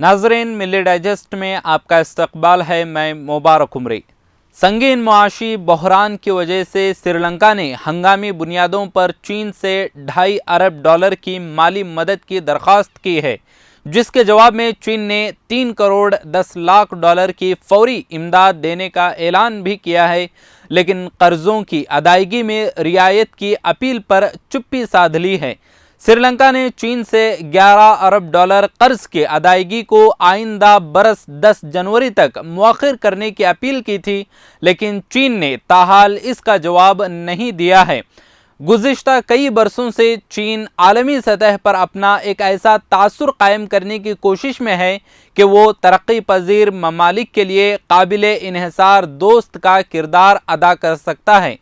नाज़रीन, मिली डाइजेस्ट में आपका इस्तकबाल है। मैं मुबारक उमरी। संगीन मुआशी बहरान की वजह से श्रीलंका ने हंगामी बुनियादों पर चीन से $2.5 अरब की माली मदद की दरख्वास्त की है, जिसके जवाब में चीन ने $3 करोड़ 10 लाख की फौरी इमदाद देने का ऐलान भी किया है, लेकिन कर्जों की अदायगी में रियायत की अपील पर चुप्पी साध ली है। श्रीलंका ने चीन से $11 अरब कर्ज की अदायगी को आइंदा बरस 10 जनवरी तक मुअख्खर करने की अपील की थी, लेकिन चीन ने ताहाल इसका जवाब नहीं दिया है। गुज़िश्ता कई बरसों से चीन आलमी सतह पर अपना एक ऐसा तासुर कायम करने की कोशिश में है कि वो तरक्की पजीर ममालिक के लिए काबिल इन्हिसार दोस्त का किरदार अदा कर सकता है,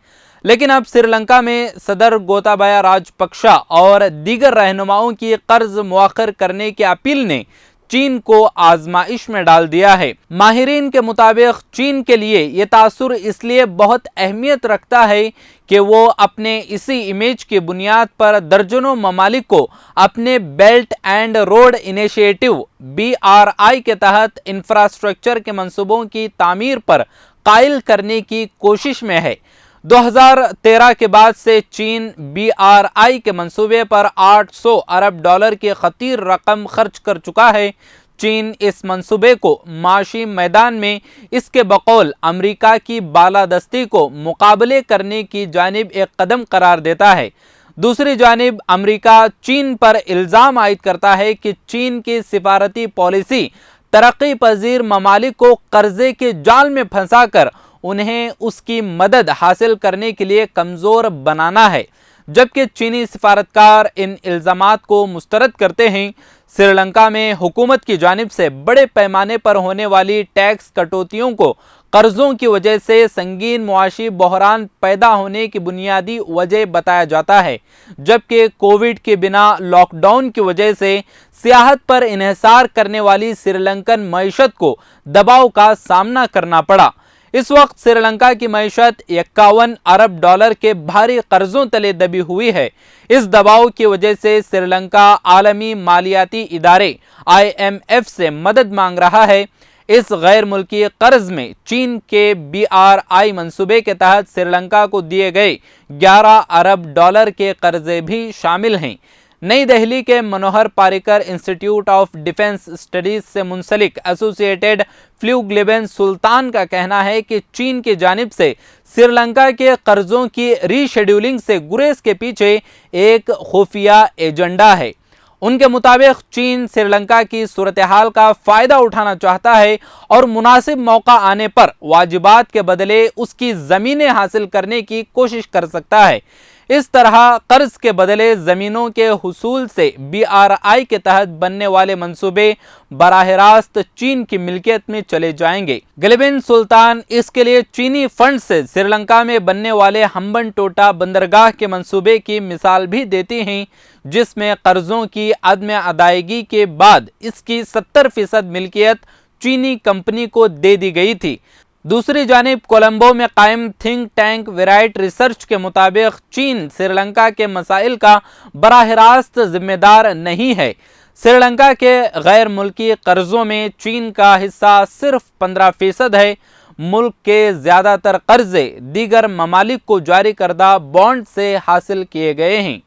लेकिन अब श्रीलंका में सदर गोताबाया राजपक्षा और दीगर रहनुमाओं की कर्ज मुअख्खर करने की अपील ने चीन को आजमाइश में डाल दिया है। माहिरीन के मुताबिक चीन के लिए ये तासुर इसलिए बहुत अहमियत रखता है कि वो अपने इसी इमेज की बुनियाद पर दर्जनों ममालिक को अपने belt and road initiative BRI के तहत इंफ्रास्ट्रक्चर के मंसूबों की तामीर पर कायल करने की कोशिश में है। 2013 के बाद से चीन BRI के मंसूबे पर $800 अरब की खतीर रकम खर्च कर चुका है। चीन इस मंसूबे को माशी मैदान में इसके बकौल अमेरिका की बालादस्ती को मुकाबले करने की जानिब एक कदम करार देता है। दूसरी जानिब अमेरिका चीन पर इल्ज़ाम आयद करता है कि चीन की सिफारती पॉलिसी तरक्की पजीर ममालिक को कर्जे के जाल में फंसाकर उन्हें उसकी मदद हासिल करने के लिए कमज़ोर बनाना है, जबकि चीनी सिफारतकार इन इल्ज़ामात को मुस्तरद करते हैं। श्रीलंका में हुकूमत की जानिब से बड़े पैमाने पर होने वाली टैक्स कटौतियों को कर्ज़ों की वजह से संगीन मुआशी बहरान पैदा होने की बुनियादी वजह बताया जाता है, जबकि कोविड के बिना लॉकडाउन की वजह से सियाहत पर इन्हिसार करने वाली श्रीलंकन मईशत को दबाव का सामना करना पड़ा। इस वक्त श्रीलंका की मईशत $51 अरब के भारी कर्जों तले दबी हुई है। इस दबाव की वजह से श्रीलंका आलमी मालियाती इदारे IMF से मदद मांग रहा है। इस गैर मुल्की कर्ज में चीन के BRI मंसूबे के तहत श्रीलंका को दिए गए $11 अरब के कर्जे भी शामिल हैं। नई दिल्ली के Manohar Parrikar institute of defence studies से मुंसलिक एसोसिएटेड फ्ल्यूग्लिबेन सुल्तान का कहना है कि चीन की जानिब से श्रीलंका के कर्जों की रीशेड्यूलिंग से गुरेज के पीछे एक खुफिया एजेंडा है। उनके मुताबिक चीन श्रीलंका की सूरत हाल का फ़ायदा उठाना चाहता है और मुनासिब मौका आने पर वाजिबात के बदले उसकी ज़मीनें हासिल करने की कोशिश कर सकता है। इस तरह कर्ज के बदले ज़मीनों के हुसूल से BRI के तहत बनने वाले मंसूबे बराह रास्त चीन की मिल्कियत में चले जाएंगे। ग्लिबेन सुल्तान इसके लिए चीनी फंड से श्रीलंका में बनने वाले हम्बनटोटा बंदरगाह के मंसूबे की मिसाल भी देती हैं, जिसमें कर्जों की अदम अदायगी के बाद इसकी 70% मिल्कियत चीनी कंपनी को दे दी गई थी। दूसरी जानिब कोलंबो में कायम थिंक टैंक वेराइट रिसर्च के मुताबिक चीन श्रीलंका के मसाइल का बराह रास्त जिम्मेदार नहीं है। श्रीलंका के गैर मुल्की कर्जों में चीन का हिस्सा सिर्फ 15% है। मुल्क के ज़्यादातर कर्जे दीगर ममालिक को जारी करदा बॉन्ड से हासिल किए गए हैं।